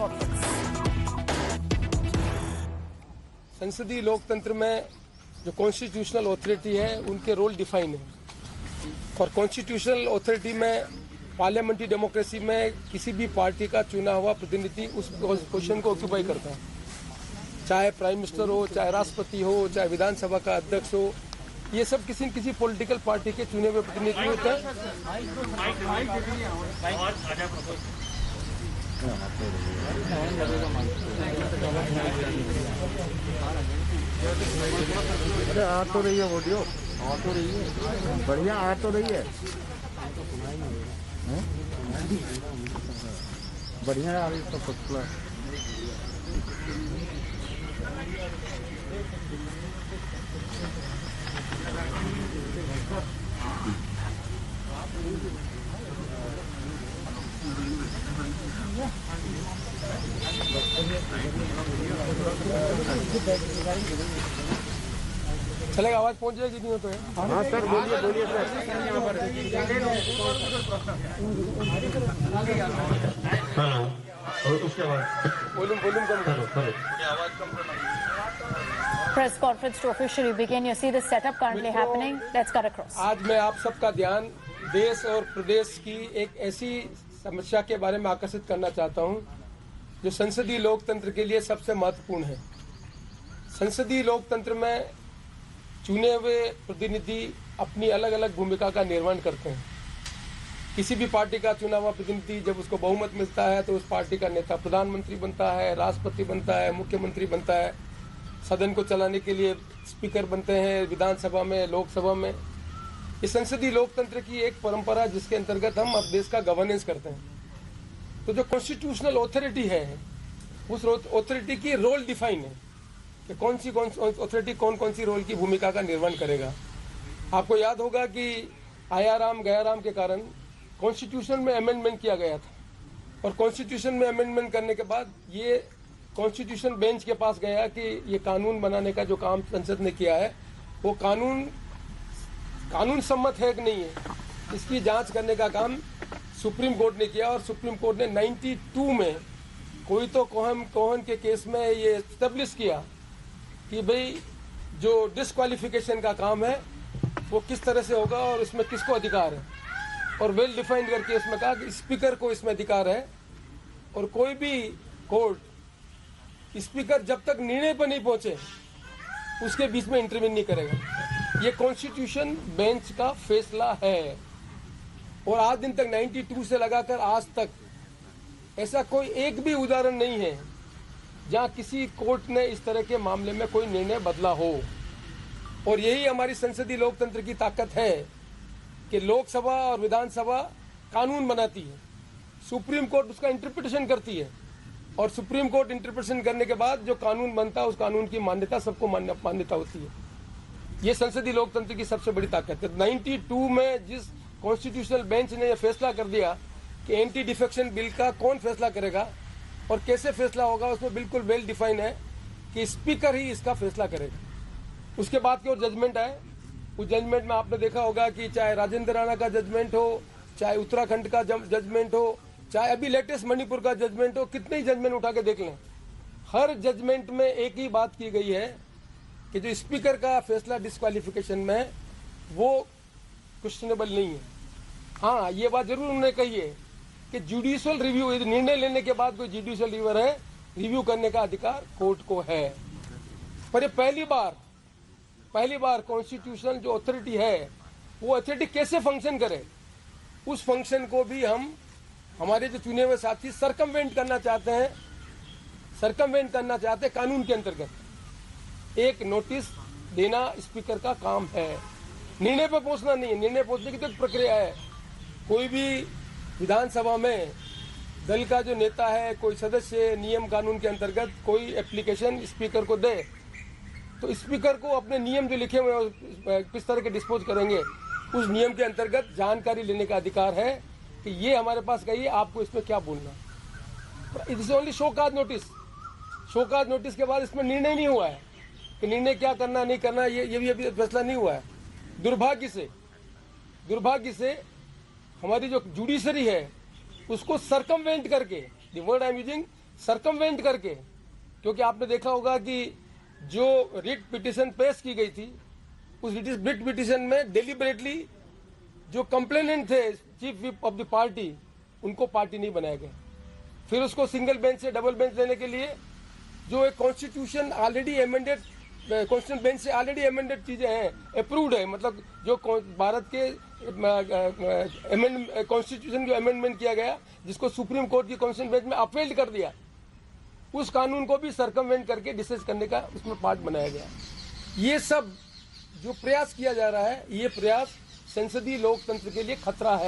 Conference. संसदीय लोकतंत्र में जो कॉन्स्टिट्यूशनल अथॉरिटी है उनके रोल डिफाइन है और कॉन्स्टिट्यूशनल अथॉरिटी में पार्लियामेंट्री डेमोक्रेसी में किसी भी पार्टी का चुना हुआ प्रतिनिधि उस पोजीशन को ऑक्यूपाई करता है, चाहे प्राइम मिनिस्टर हो, चाहे राष्ट्रपति हो, चाहे विधानसभा का अध्यक्ष हो। ये सब किसी न किसी पॉलिटिकल पार्टी के चुने हुए प्रतिनिधि होते हैं। अरे आ तो रही है वीडियो, आ तो रही है, बढ़िया आ तो रही है, बढ़िया आ रही है, तो फर्स्ट क्लास। चलेगा, आवाज पहुंच जाएगी नहीं हो तो है। हाँ सर, बोलिए बोलिए सर। हेलो, और उसके बाद वॉल्यूम कम करो। Press conference to officially begin. You see the setup currently happening. Let's cut across. आज मैं आप सबका ध्यान देश और प्रदेश की एक ऐसी समस्या के बारे में आकर्षित करना चाहता हूं जो संसदीय लोकतंत्र के लिए सबसे महत्वपूर्ण है। संसदीय लोकतंत्र में चुने हुए प्रतिनिधि अपनी अलग अलग भूमिका का निर्वहन करते हैं। किसी भी पार्टी का चुना हुआ प्रतिनिधि जब उसको बहुमत मिलता है तो उस पार्टी का नेता प्रधानमंत्री बनता है, राष्ट्रपति बनता है, मुख्यमंत्री बनता है, सदन को चलाने के लिए स्पीकर बनते हैं विधानसभा में, लोकसभा में। इस संसदीय लोकतंत्र की एक परंपरा जिसके अंतर्गत हम अब देश का गवर्नेंस करते हैं। तो जो कॉन्स्टिट्यूशनल अथॉरिटी है उस अथॉरिटी की रोल डिफाइन है कि कौन सी अथॉरिटी कौन सी रोल की भूमिका का निर्वहन करेगा। आपको याद होगा कि आया राम गया राम के कारण कॉन्स्टिट्यूशन में अमेंडमेंट किया गया था और कॉन्स्टिट्यूशन में अमेंडमेंट करने के बाद ये कॉन्स्टिट्यूशन बेंच के पास गया कि ये कानून बनाने का जो काम संसद ने किया है वो कानून सम्मत है कि नहीं है, इसकी जांच करने का काम सुप्रीम कोर्ट ने किया। और सुप्रीम कोर्ट ने 92 में कोई तो कोहन के केस में ये एस्टेब्लिश किया कि भाई जो डिस्क्वालिफिकेशन का काम है वो किस तरह से होगा और इसमें किसको अधिकार है, और वेल डिफाइंड करके इसमें कहा कि स्पीकर को इसमें अधिकार है और कोई भी कोर्ट स्पीकर जब तक निर्णय पर नहीं पहुंचे उसके बीच में इंटरवीन नहीं करेगा। ये कॉन्स्टिट्यूशन बेंच का फैसला है और आज दिन तक 92 से लगाकर आज तक ऐसा कोई एक भी उदाहरण नहीं है जहां किसी कोर्ट ने इस तरह के मामले में कोई निर्णय बदला हो। और यही हमारी संसदीय लोकतंत्र की ताकत है कि लोकसभा और विधानसभा कानून बनाती है, सुप्रीम कोर्ट उसका इंटरप्रिटेशन करती है और सुप्रीम कोर्ट इंटरप्रिटेशन करने के बाद जो कानून बनता है उस कानून की मान्यता सबको मान्यता होती है। ये संसदीय लोकतंत्र की सबसे बड़ी ताकत है। 92 में जिस कॉन्स्टिट्यूशनल बेंच ने यह फैसला कर दिया कि एंटी डिफेक्शन बिल का कौन फैसला करेगा और कैसे फैसला होगा, उसमें बिल्कुल वेल डिफाइन है कि स्पीकर ही इसका फैसला करेगा। उसके बाद की और जजमेंट आए, उस जजमेंट में आपने देखा होगा कि चाहे राजेंद्र राणा का जजमेंट हो, चाहे उत्तराखंड का जजमेंट हो, चाहे अभी लेटेस्ट मणिपुर का जजमेंट हो, कितने ही जजमेंट उठा के देख लें, हर जजमेंट में एक ही बात की गई है कि जो स्पीकर का फैसला डिस्क्वालिफिकेशन में वो क्वेश्चनेबल नहीं है। हाँ, ये बात जरूर उन्होंने कही है कि जुडिशियल रिव्यू, निर्णय लेने के बाद कोई जुडिशियल रिव्यू करने का अधिकार कोर्ट को है। पर ये पहली बार कॉन्स्टिट्यूशनल जो अथॉरिटी है वो अथॉरिटी कैसे फंक्शन करे, उस फंक्शन को भी हमारे जो चुने हुए साथी सरकमवेंट करना चाहते हैं कानून के अंतर्गत। एक नोटिस देना स्पीकर का काम है, निर्णय पर पहुंचना नहीं है। निर्णय पहुंचने की तो एक प्रक्रिया है। कोई भी विधानसभा में दल का जो नेता है, कोई सदस्य नियम कानून के अंतर्गत कोई एप्लीकेशन स्पीकर को दे तो स्पीकर को अपने नियम जो लिखे हुए हैं किस तरह के डिस्पोज करेंगे उस नियम के अंतर्गत जानकारी लेने का अधिकार है कि ये हमारे पास गई है, आपको इसमें क्या बोलना। It is only show cause notice के बाद इसमें निर्णय नहीं हुआ है कि निर्णय क्या करना नहीं करना, ये भी अभी फैसला नहीं हुआ है। दुर्भाग्य से हमारी जो जुडिशरी है उसको सरकमवेंट करके, the word I am using, circumvent करके, क्योंकि आपने देखा होगा कि जो रिट पिटीशन पेश की गई थी, उस रिट पिटीशन में डेलिबरेटली जो कंप्लेनेंट थे chief whip of the party, उनको पार्टी नहीं बनाया गया। फिर उसको सिंगल बेंच से डबल बेंच लेने के लिए जो एक constitution already amended, constitution bench से ऑलरेडी एमेंडेड चीजें हैं, अप्रूव्ड है, मतलब जो भारत के कॉन्स्टिट्यूशन जो अमेंडमेंट किया गया, जिसको सुप्रीम कोर्ट की कॉन्स्टिट्यूशन बेंच में अपील कर दिया, उस कानून को भी सरकमवेंट करके डिस्कस करने का उसमें पार्ट बनाया गया। ये सब जो प्रयास किया जा रहा है, ये प्रयास संसदीय लोकतंत्र के लिए खतरा है।